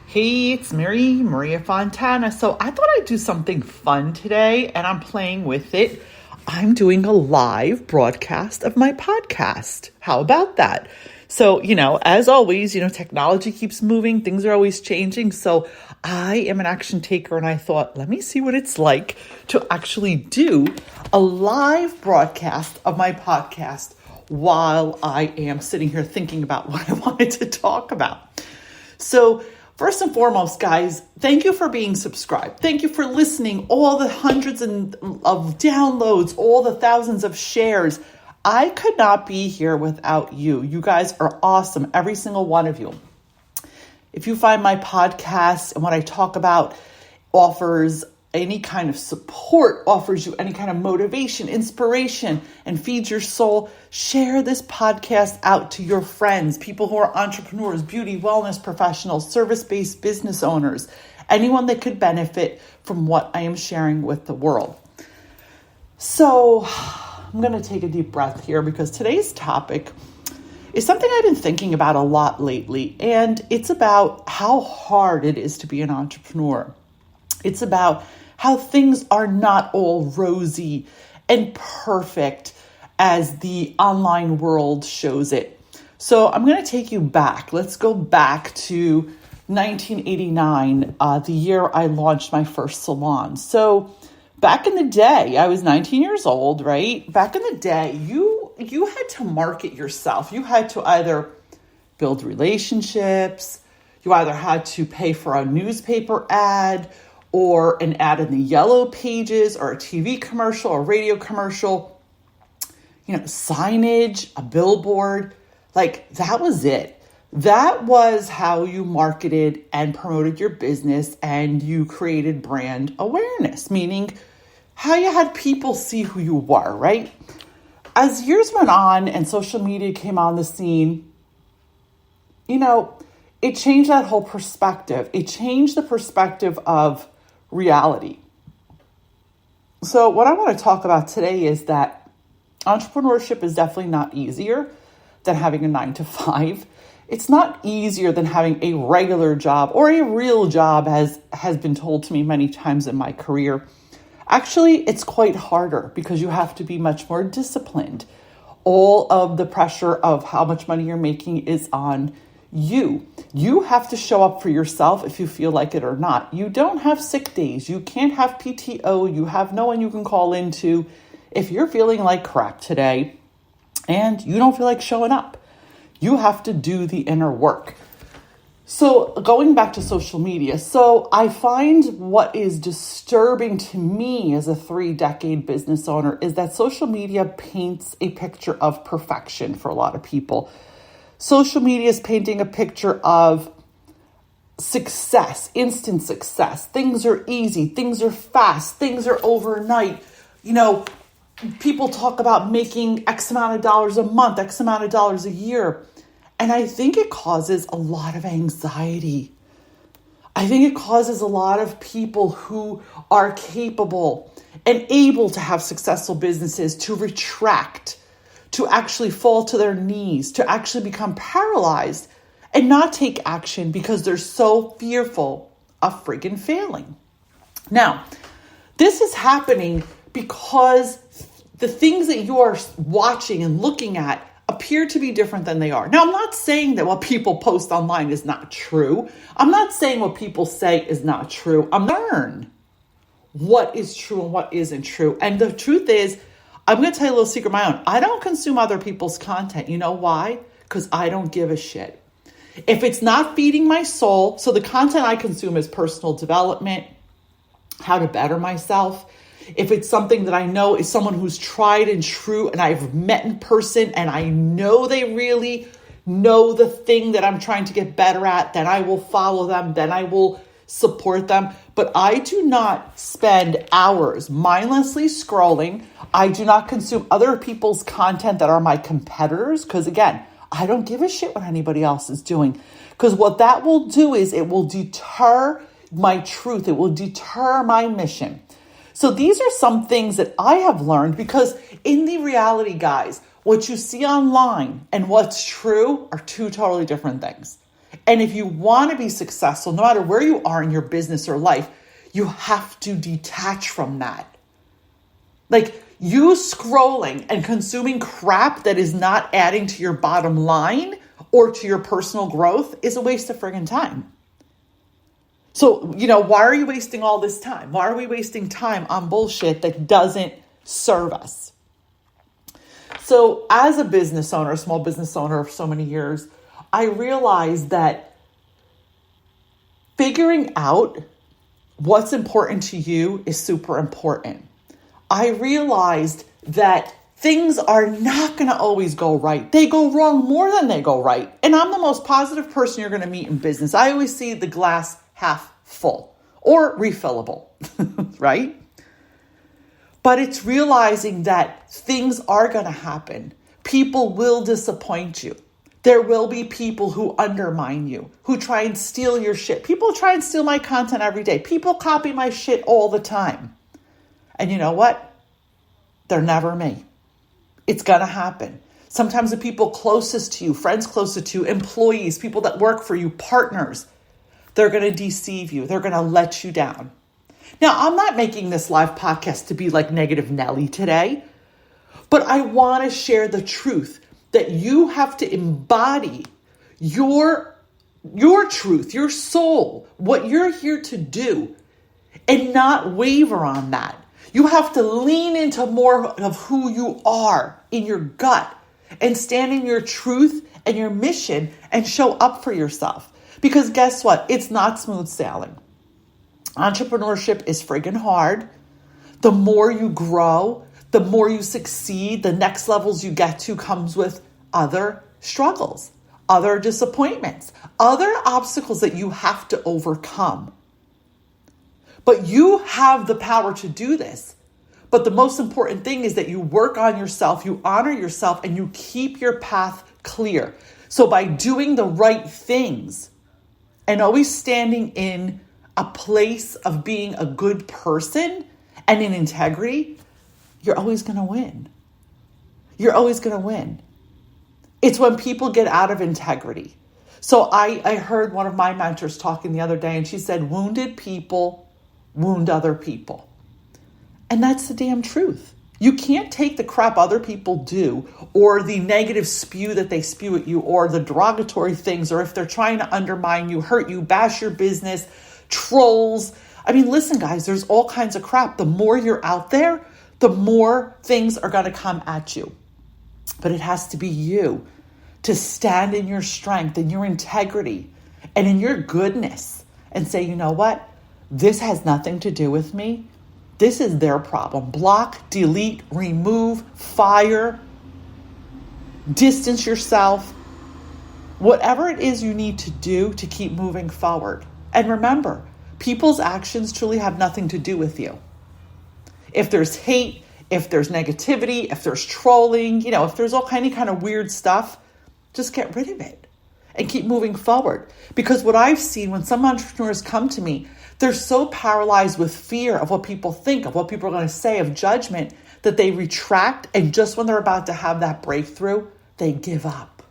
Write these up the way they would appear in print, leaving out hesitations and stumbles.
Hey, it's Maria Fontana. So I thought I'd do something fun today, and I'm playing with it. I'm doing a live broadcast of my podcast. How about that? So, as always, technology keeps moving. Things are always changing. So I am an action taker, and I thought, let me see what it's like to actually do a live broadcast of my podcast while I am sitting here thinking about what I wanted to talk about. So first and foremost, guys, thank you for being subscribed. Thank you for listening, all the hundreds of downloads, all the thousands of shares. I could not be here without you. You guys are awesome, every single one of you. If you find my podcast and what I talk about offers any kind of support, offers you any kind of motivation, inspiration, and feeds your soul, share this podcast out to your friends, people who are entrepreneurs, beauty, wellness professionals, service-based business owners, anyone that could benefit from what I am sharing with the world. So I'm going to take a deep breath here because today's topic is something I've been thinking about a lot lately, and it's about how hard it is to be an entrepreneur. It's about how things are not all rosy and perfect as the online world shows it. So I'm going to take you back. Let's go back to 1989, the year I launched my first salon. So back in the day, I was 19 years old, right? Back in the day, you had to market yourself. You had to either build relationships, you either had to pay for a newspaper ad, or an ad in the yellow pages, or a TV commercial, or radio commercial, signage, a billboard. Like, that was it. That was how you marketed and promoted your business, and you created brand awareness, meaning how you had people see who you were, right? As years went on and social media came on the scene, it changed that whole perspective. It changed the perspective of reality. So what I want to talk about today is that entrepreneurship is definitely not easier than having a 9-to-5. It's not easier than having a regular job or a real job, as has been told to me many times in my career. Actually, it's quite harder because you have to be much more disciplined. All of the pressure of how much money you're making is on you. You have to show up for yourself if you feel like it or not. You don't have sick days. You can't have PTO. You have no one you can call into if you're feeling like crap today and you don't feel like showing up. You have to do the inner work. So going back to social media, so I find what is disturbing to me as a 3-decade business owner is that social media paints a picture of perfection for a lot of people. Social media is painting a picture of success, instant success. Things are easy. Things are fast. Things are overnight. People talk about making X amount of dollars a month, X amount of dollars a year. And I think it causes a lot of anxiety. I think it causes a lot of people who are capable and able to have successful businesses to retract, to actually fall to their knees, to actually become paralyzed and not take action because they're so fearful of freaking failing. Now, this is happening because the things that you are watching and looking at appear to be different than they are. Now, I'm not saying that what people post online is not true. I'm not saying what people say is not true. I'm learn what is true and what isn't true. And the truth is, I'm going to tell you a little secret of my own. I don't consume other people's content. You know why? Because I don't give a shit. If it's not feeding my soul, so the content I consume is personal development, how to better myself. If it's something that I know is someone who's tried and true and I've met in person and I know they really know the thing that I'm trying to get better at, then I will follow them, then I will support them. But I do not spend hours mindlessly scrolling. I do not consume other people's content that are my competitors because, again, I don't give a shit what anybody else is doing. Because what that will do is it will deter my truth. It will deter my mission. So these are some things that I have learned because in the reality, guys, what you see online and what's true are two totally different things. And if you want to be successful, no matter where you are in your business or life, you have to detach from that. Like, you scrolling and consuming crap that is not adding to your bottom line or to your personal growth is a waste of friggin' time. So, why are you wasting all this time? Why are we wasting time on bullshit that doesn't serve us? So as a business owner, a small business owner of so many years, I realized that figuring out what's important to you is super important. I realized that things are not going to always go right. They go wrong more than they go right. And I'm the most positive person you're going to meet in business. I always see the glass half full or refillable, right? But it's realizing that things are going to happen. People will disappoint you. There will be people who undermine you, who try and steal your shit. People try and steal my content every day. People copy my shit all the time. And you know what? They're never me. It's going to happen. Sometimes the people closest to you, friends closest to you, employees, people that work for you, partners, they're going to deceive you. They're going to let you down. Now, I'm not making this live podcast to be like Negative Nelly today, but I want to share the truth that you have to embody your truth, your soul, what you're here to do, and not waver on that. You have to lean into more of who you are in your gut and stand in your truth and your mission and show up for yourself. Because guess what? It's not smooth sailing. Entrepreneurship is friggin' hard. The more you grow, the more you succeed, the next levels you get to comes with other struggles, other disappointments, other obstacles that you have to overcome. But you have the power to do this. But the most important thing is that you work on yourself, you honor yourself, and you keep your path clear. So by doing the right things and always standing in a place of being a good person and in integrity, you're always going to win. You're always going to win. It's when people get out of integrity. So I heard one of my mentors talking the other day, and she said, wounded people wound other people. And that's the damn truth. You can't take the crap other people do, or the negative spew that they spew at you, or the derogatory things, or if they're trying to undermine you, hurt you, bash your business, trolls. I mean, listen, guys, there's all kinds of crap. The more you're out there, the more things are going to come at you. But it has to be you to stand in your strength and your integrity and in your goodness and say, you know what? This has nothing to do with me. This is their problem. Block, delete, remove, fire, distance yourself. Whatever it is you need to do to keep moving forward. And remember, people's actions truly have nothing to do with you. If there's hate, if there's negativity, if there's trolling, if there's all kind of weird stuff, just get rid of it and keep moving forward. Because what I've seen when some entrepreneurs come to me, they're so paralyzed with fear of what people think, of what people are going to say, of judgment, that they retract. And just when they're about to have that breakthrough, they give up.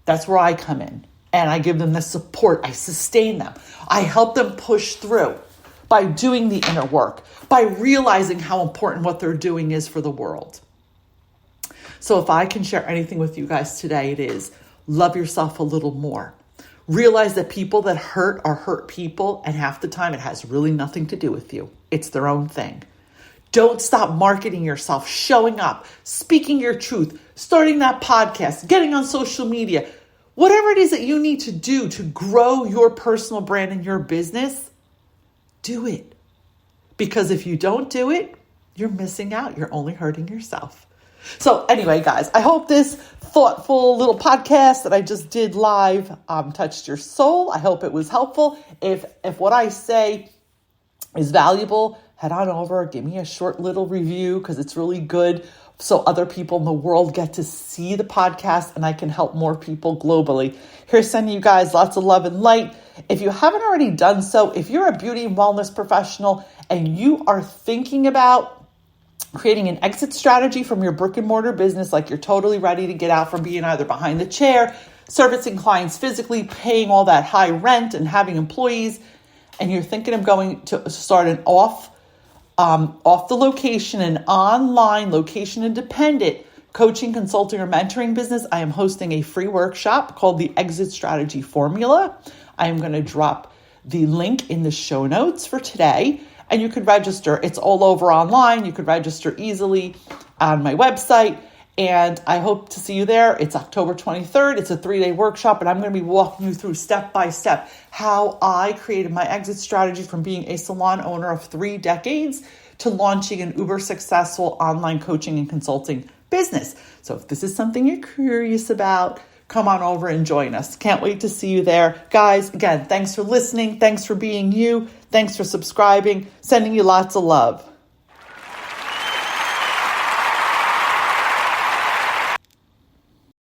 That's where I come in. And I give them the support. I sustain them. I help them push through by doing the inner work, by realizing how important what they're doing is for the world. So if I can share anything with you guys today, it is love yourself a little more. Realize that people that hurt are hurt people, and half the time it has really nothing to do with you. It's their own thing. Don't stop marketing yourself, showing up, speaking your truth, starting that podcast, getting on social media. Whatever it is that you need to do to grow your personal brand and your business, do it. Because if you don't do it, you're missing out. You're only hurting yourself. So anyway, guys, I hope this thoughtful little podcast that I just did live touched your soul. I hope it was helpful. If what I say is valuable, head on over, give me a short little review because it's really good so other people in the world get to see the podcast and I can help more people globally. Here's sending you guys lots of love and light. If you haven't already done so, if you're a beauty and wellness professional and you are thinking about creating an exit strategy from your brick and mortar business, like you're totally ready to get out from being either behind the chair, servicing clients physically, paying all that high rent and having employees, and you're thinking of going to start an off the location and online location independent coaching, consulting, or mentoring business, I am hosting a free workshop called the Exit Strategy Formula. I am going to drop the link in the show notes for today, and you could register. It's all over online. You could register easily on my website, and I hope to see you there. It's October 23rd. It's a 3-day workshop, and I'm going to be walking you through step by step how I created my exit strategy from being a salon owner of 3 decades to launching an uber successful online coaching and consulting business. So if this is something you're curious about, come on over and join us. Can't wait to see you there. Guys, again, thanks for listening. Thanks for being you. Thanks for subscribing. Sending you lots of love.